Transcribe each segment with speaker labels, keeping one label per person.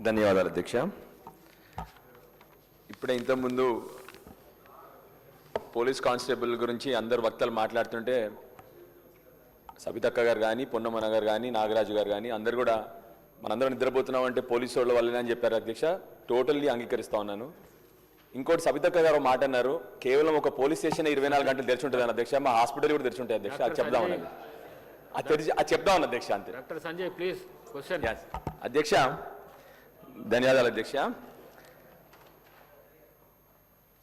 Speaker 1: ధన్యవాదాలు అధ్యక్ష. ఇప్పుడే ఇంతకుముందు పోలీస్ కానిస్టేబుల్ గురించి అందరు వక్తలు మాట్లాడుతుంటే సబితక్క గారు కానీ, పొన్నమన గారు కానీ, నాగరాజు గారు కానీ అందరు కూడా మనందరం నిద్రపోతున్నాం అంటే పోలీసు వాళ్ళ వల్లనే అని చెప్పారు అధ్యక్ష. టోటల్లీ అంగీకరిస్తా ఉన్నాను. ఇంకోటి సబితక్క గారు మాట అన్నారు, కేవలం ఒక పోలీస్ స్టేషన్ 24 గంటలు తెరిచి ఉంటుంది అధ్యక్ష, మా హాస్పిటల్ కూడా తెరిచి ఉంటాయి అధ్యక్ష. అది చెప్దామన్నది, అది చెప్దామన్న అధ్యక్ష. అంతే.
Speaker 2: Doctor Sanjay please question.
Speaker 1: అధ్యక్ష ధన్యవాదాలు అధ్యక్ష.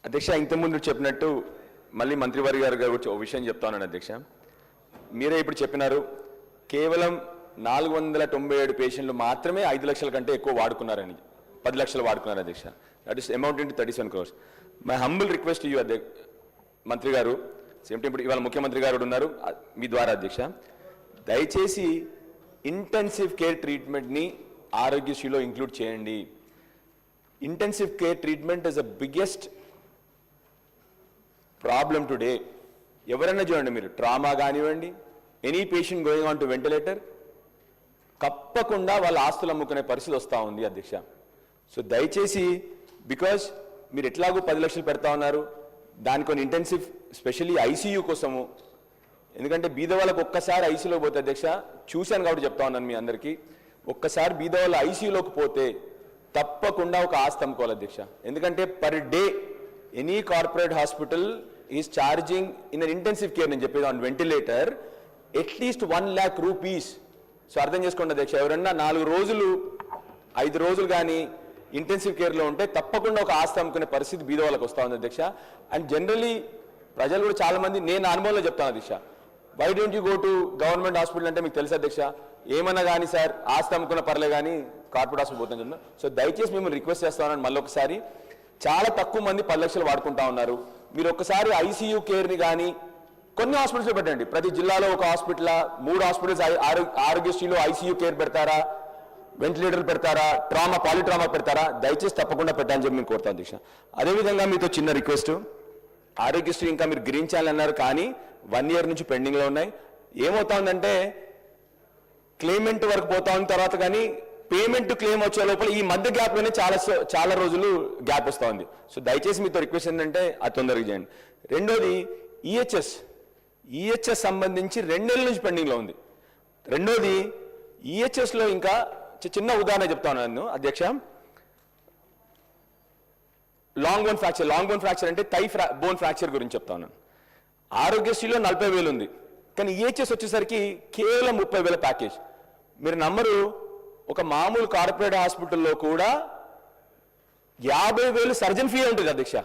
Speaker 1: అధ్యక్ష ఇంతకుముందు చెప్పినట్టు మళ్ళీ మంత్రివారి గారు గురించి ఒక విషయం చెప్తా ఉన్నాను అధ్యక్ష. మీరే ఇప్పుడు చెప్పినారు కేవలం 497 పేషెంట్లు మాత్రమే 5 లక్షల కంటే ఎక్కువ వాడుకున్నారని, 10 లక్షలు వాడుకున్నారు అధ్యక్ష. That is amount 37 crores. My humble request you మంత్రి గారు, సేమ్ టైం ఇప్పుడు ఇవాళ ముఖ్యమంత్రి గారు ఉన్నారు మీ ద్వారా అధ్యక్ష, దయచేసి ఇంటెన్సివ్ కేర్ ట్రీట్మెంట్ని ఆరోగ్యశ్రీలో ఇంక్లూడ్ చేయండి. Intensive care treatment is the biggest problem today. ఎవరైనా చూడండి మీరు, ట్రామా కానివ్వండి, any patient going on to ventilator, తప్పకుండా వాళ్ళ ఆస్తులు అమ్ముకునే పరిస్థితి వస్తూ ఉంది అధ్యక్ష. సో దయచేసి, బికాజ్ మీరు ఎట్లాగూ 10 లక్షలు పెడతా ఉన్నారు, దాని కొన్ని ఇంటెన్సివ్ స్పెషల్లీ ఐసీయూ కోసము, ఎందుకంటే బీద వాళ్ళకు ఒక్కసారి ఐసీయూలోకి పోతే అధ్యక్ష, చూశాను కాబట్టి చెప్తా ఉన్నాను మీ అందరికీ, ఒక్కసారి బీద వాళ్ళ ఐసీయూలోకి పోతే తప్పకుండా ఒక ఆస్తి అమ్ముకోవాలి అధ్యక్ష. ఎందుకంటే per day any corporate hospital is charging in an intensive care, నేను చెప్పేది on ventilator, at least 1 lakh rupees. So అర్థం చేసుకోండి అధ్యక్ష, ఎవరన్నా 4 రోజులు 5 రోజులు కానీ ఇంటెన్సివ్ కేర్లో ఉంటే తప్పకుండా ఒక ఆస్తి అమ్ముకునే పరిస్థితి బీద వాళ్ళకి వస్తూ ఉంది అధ్యక్ష. అండ్ జనరలీ ప్రజలు కూడా చాలామంది, నేను అనుభవంలో చెప్తాను అధ్యక్ష, why don't you go to government hospital అంటే మీకు తెలుసు అధ్యక్ష, ఏమన్నా కానీ సార్ ఆస్తి అమ్ముకున్న పర్లే కానీ కార్పొరేట్ హాస్పిటల్ పోతుంది చెప్తున్నా. సో దయచేసి మేము రిక్వెస్ట్ చేస్తామని మళ్ళీ ఒకసారి, చాలా తక్కువ మంది 10 లక్షలు వాడుకుంటా ఉన్నారు. మీరు ఒక్కసారి ఐసీయూ కేర్ని కానీ కొన్ని హాస్పిటల్స్లో పెట్టండి, ప్రతి జిల్లాలో ఒక హాస్పిటల్, 3 హాస్పిటల్స్ ఆరోగ్యశ్రీలో ఐసీయూ కేర్ పెడతారా, వెంటిలేటర్ పెడతారా, పాలిట్రామా పెడతారా, దయచేసి తప్పకుండా పెట్టాలని చెప్పి మేము కోరుతాం అధ్యక్ష. అదేవిధంగా మీతో చిన్న రిక్వెస్ట్, ఆరోగ్యశ్రీ ఇంకా మీరు గ్రీన్ ఛానల్ అన్నారు కానీ 1 year నుంచి పెండింగ్లో ఉన్నాయి. ఏమవుతా ఉందంటే క్లెయిమెంట్ వరకు పోతా ఉన్న తర్వాత కానీ పేమెంట్ క్లెయిమ్ వచ్చే లోపల ఈ మధ్య గ్యాప్లోనే చాలా రోజులు గ్యాప్ వస్తూ ఉంది. సో దయచేసి మీతో రిక్వెస్ట్ ఏంటంటే అది తొందరగా చేయండి. రెండోది ఈహెచ్ఎస్ సంబంధించి 2 నెలల నుంచి పెండింగ్లో ఉంది. రెండోది ఈహెచ్ఎస్లో ఇంకా చిన్న ఉదాహరణ చెప్తాను నేను అధ్యక్ష, లాంగ్ బోన్ ఫ్రాక్చర్ అంటే బోన్ ఫ్రాక్చర్ గురించి చెప్తాను. ఆరోగ్యశ్రీలో 40,000 ఉంది, కానీ ఈహెచ్ఎస్ వచ్చేసరికి కేవలం 30,000 ప్యాకేజ్. మీరు నమ్మరు, ఒక మామూలు కార్పొరేట్ హాస్పిటల్లో కూడా 50,000 సర్జన్ ఫీ ఉంటుంది అధ్యక్ష,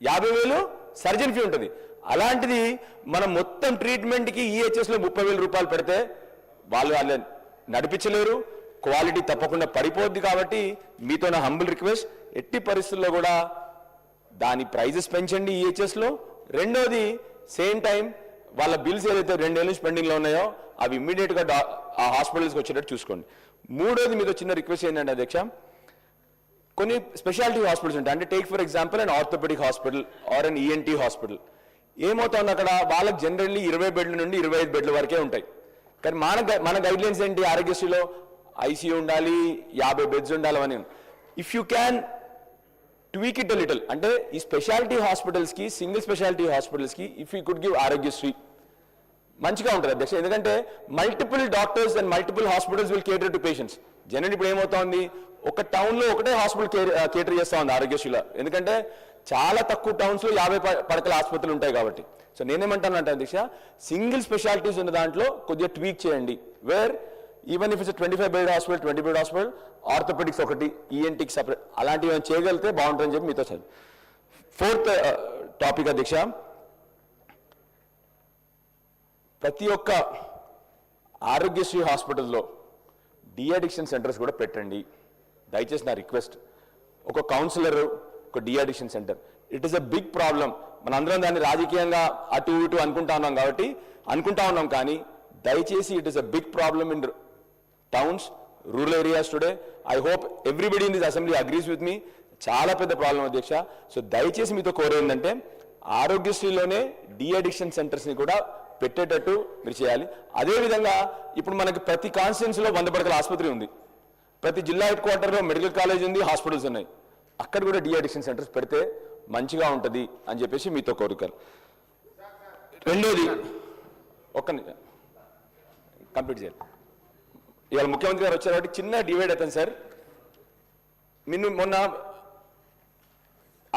Speaker 1: 50,000 సర్జన్ ఫీ ఉంటుంది. అలాంటిది మనం మొత్తం ట్రీట్మెంట్కి ఈహెచ్ఎస్లో 30,000 రూపాయలు పెడితే వాళ్ళు నడిపించలేరు, క్వాలిటీ తప్పకుండా పడిపోద్ది. కాబట్టి మీతో నా హంబుల్ రిక్వెస్ట్, ఎట్టి పరిస్థితుల్లో కూడా దాని ప్రైజెస్ పెంచండి ఈహెచ్ఎస్లో. రెండోది సేమ్ టైం వాళ్ళ బిల్స్ ఏదైతే 2 ఏళ్ళ నుంచి పెండింగ్లో ఉన్నాయో అవి ఇమ్మీడియట్గా ఆ హాస్పిటల్స్కి వచ్చేటట్టు చూసుకోండి. మూడోది మీతో చిన్న రిక్వెస్ట్ ఏంటంటే అధ్యక్ష, కొన్ని స్పెషాలిటీ హాస్పిటల్స్ ఉంటాయి, అంటే take for example and orthopaedic hospital or an ENT hospital. ఏమవుతుంది అక్కడ వాళ్ళకి జనరల్లీ 20 బెడ్ల నుండి 25 బెడ్ల వరకే ఉంటాయి. కానీ మన గైడ్లైన్స్ ఏంటి, ఆరోగ్యశ్రీలో ఐసీయూ ఉండాలి, 50 బెడ్స్ ఉండాలి అని. If you can tweak it a little, అంటే ఈ స్పెషాలిటీ హాస్పిటల్స్కి, సింగిల్ స్పెషాలిటీ హాస్పిటల్స్కి if you could give Aarogyasri మంచిగా ఉంటుంది అధ్యక్ష. ఎందుకంటే multiple doctors and multiple hospitals will cater to patients. General ఇప్పుడు ఏమవుతా ఉంది, ఒక టౌన్లో ఒకటే హాస్పిటల్ కేటర్ చేస్తూ ఉంది ఆరోగ్యశ్రీలో, ఎందుకంటే చాలా తక్కువ టౌన్స్లో 50 పడకల ఆసుపత్రులు ఉంటాయి కాబట్టి. సో నేనేమంటానంటే అధ్యక్ష, సింగిల్ స్పెషాలిటీస్ ఉన్న దాంట్లో కొద్దిగా ట్వీక్ చేయండి, where even if it's 25 bed hospital, 20 bed hospital, orthopaedics ఒకటి, ఈఎన్టీకి సపరేట్, అలాంటివి ఏమైనా చేయగలిగితే బాగుంటుందని చెప్పి మీతో చదివి. 4th టాపిక్ అధ్యక్ష, ప్రతి ఒక్క ఆరోగ్యశ్రీ హాస్పిటల్లో డీఅడిక్షన్ సెంటర్స్ కూడా పెట్టండి దయచేసి నా రిక్వెస్ట్. ఒక కౌన్సిలర్, ఒక deaddiction centre, it is a big problem. మనందరం దాన్ని రాజకీయంగా అటు ఇటు అనుకుంటా ఉన్నాం కానీ దయచేసి it is a big problem in towns, rural areas today. I hope everybody in this assembly agrees with me. చాలా పెద్ద ప్రాబ్లం అధ్యక్ష. సో దయచేసి మీతో కోరేందంటే ఆరోగ్యశ్రీలోనే డీఅడిక్షన్ సెంటర్స్ని కూడా పెట్టేటట్టు మీరు చేయాలి. అదేవిధంగా ఇప్పుడు మనకి ప్రతి కాన్స్టిట్యున్సీలో 100 పడకల ఆసుపత్రి ఉంది. ప్రతి జిల్లా హెడ్ క్వార్టర్లో మెడికల్ కాలేజ్ ఉంది, హాస్పిటల్స్ ఉన్నాయి. అక్కడ కూడా డి అడిక్షన్ సెంటర్స్ పెడితే మంచిగా ఉంటుంది అని చెప్పేసి మీతో కోరికలు. రెండోది ఒక్క కంప్లీట్ చేయాలి. ఇవాళ ముఖ్యమంత్రి గారు వచ్చారు కాబట్టి చిన్న డివైడ్ అవుతాను సార్. మొన్న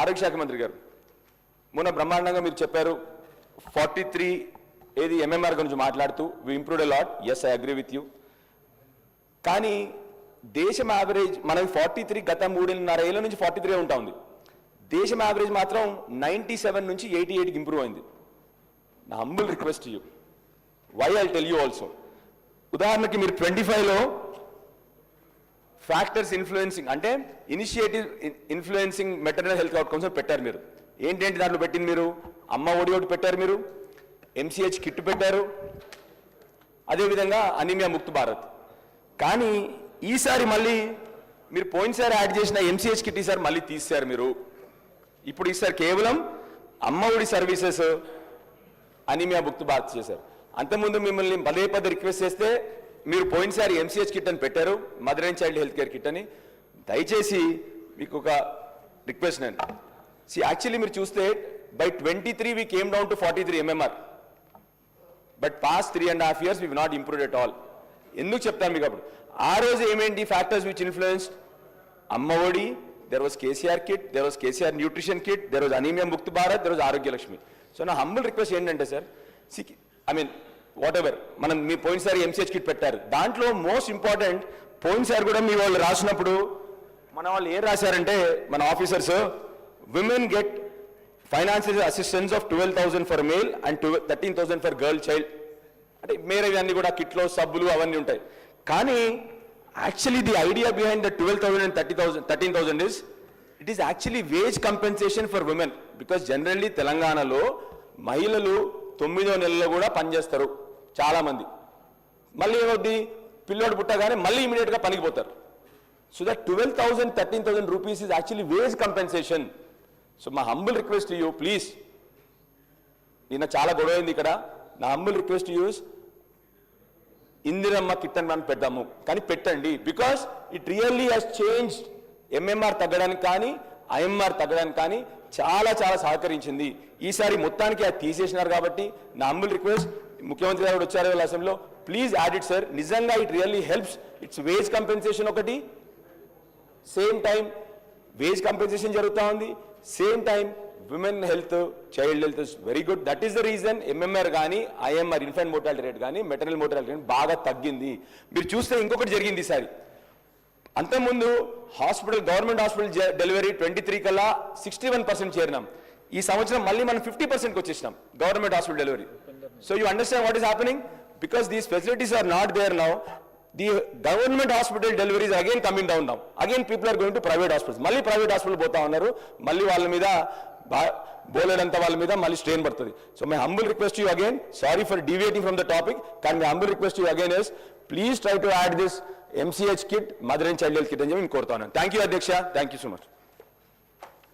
Speaker 1: ఆరోగ్య శాఖ మంత్రి గారు మొన్న బ్రహ్మాండంగా మీరు చెప్పారు 43 ఏది ఎంఎంఆర్ గురించి మాట్లాడుతూ we improved a lot. Yes, I agree with you. కానీ దేశం యావరేజ్ మనకి 43 గత 3.5 ఏళ్ళ నుంచి 43 ఉంటా ఉంది. దేశం యావరేజ్ మాత్రం 97 నుంచి 88కి ఇంప్రూవ్ అయింది. నా humble request you, why I tell you also. ఉదాహరణకి మీరు 25లో ఫ్యాక్టర్స్ ఇన్ఫ్లుయెన్సింగ్ అంటే initiative influencing maternal health outcomes పెట్టారు. మీరు ఏంటంటే దాంట్లో పెట్టింది మీరు అమ్మ ఒడి ఒకటి పెట్టారు, మీరు ఎంసీహెచ్ కిట్ పెట్టారు, అదేవిధంగా అనీమియా ముక్త్ భారత్. కానీ ఈసారి మళ్ళీ మీరు పోయినసారి యాడ్ చేసిన ఎంసీహెచ్ కిట్ ఈసారి మళ్ళీ తీశారు మీరు. ఇప్పుడు ఈసారి కేవలం అమ్మ ఒడి సర్వీసెస్ అనీమియా ముక్త్ భారత్ చేశారు. అంతకుముందు మిమ్మల్ని పదే పదే రిక్వెస్ట్ చేస్తే మీరు పోయినసారి ఎంసీహెచ్ కిట్ అని పెట్టారు, mother and child health care kit అని. దయచేసి మీకు ఒక రిక్వెస్ట్ నేను యాక్చువల్లీ మీరు చూస్తే by 23 we came down to 43 MMR. But past 3.5 years we have not improved at all. ఎందుకు చెప్తాను మీకు? అప్పుడు ఆ రోజు ఏమేంటి factors which influenced Amma Odi, there was KCR kit, there was KCR nutrition kit, there was anaemia Mukt Bharat, there was Arogya Lakshmi. So నా humble request ఏంటంటే sir, I mean whatever మనం మీ పోయినసారి ఎంసీహెచ్ కిట్ పెట్టారు, దాంట్లో మోస్ట్ ఇంపార్టెంట్ పోయినసారి కూడా మీ వాళ్ళు రాసినప్పుడు మన వాళ్ళు ఏం రాశారంటే మన officers women get financial assistance of 12,000 for male and 13,000 for girl child. అంటే మేరే అన్ని కూడా కిట్లో సబ్బులు అవన్నీ ఉంటాయి. కానీ actually the idea behind the 12,000 and 13,000 is it is actually wage compensation for women. Because generally తెలంగాణలో మహిళలు 9వ నెలలో కూడా పనిచేస్తారు చాలా మంది. మళ్ళీ ఏమవుద్ది, పిల్లోడు పుట్టగానే మళ్ళీ ఇమీడియట్గా పనికి పోతారు. So that 12,000, 13,000 rupees is actually wage compensation. So మా హంబుల్ రిక్వెస్ట్ యూ ప్లీజ్, నిన్న చాలా గొడవ అయింది ఇక్కడ. నా humble request use Indiramma kit అని మనం పెడదాము, కానీ పెట్టండి. Because it really has changed. MMR తగ్గడానికి కానీ ఐఎంఆర్ తగ్గడానికి కానీ చాలా చాలా సహకరించింది. ఈసారి మొత్తానికి అది తీసేసినారు కాబట్టి నా హంబుల్ రిక్వెస్ట్, ముఖ్యమంత్రి గారు వచ్చారు వాళ్ళ అసెంబ్లీలో, ప్లీజ్ యాడ్ ఇట్ సార్. నిజంగా it really helps. It's wage compensation ఒకటి, సేమ్ టైం వేజ్ కంపెన్సేషన్ జరుగుతూ ఉంది, same time women health, child health is very good. That is the reason MMR కానీ ఐఎంఆర్ ఇన్ఫెంట్ మోర్టాలిటీ రేట్ కానీ maternal mortality rate బాగా తగ్గింది. మీరు చూస్తే ఇంకొకటి జరిగింది ఈసారి. అంతకుముందు హాస్పిటల్, గవర్నమెంట్ హాస్పిటల్ డెలివరీ 23 కల్లా 61% చేరినాం. ఈ సంవత్సరం మళ్ళీ మనం 50%కి వచ్చేసినాం government hospital delivery. So you understand what is happening? Because these facilities are not there now. The government hospital deliveries are again coming down now. Again people are going to private hospitals. మళ్ళీ private hospital పోతా ఉన్నారు. మళ్ళీ వాళ్ళ మీద బోలేడంత వాళ్ళ మీద మళ్ళీ strain పడుతుంది. So my humble request you again, sorry for deviating from the topic, కానీ my humble request you again is please try to add this MCH kit, mother and child health kit అని చెప్పి నేను కోరుతాను. Thank you అధ్యక్ష, thank you so much.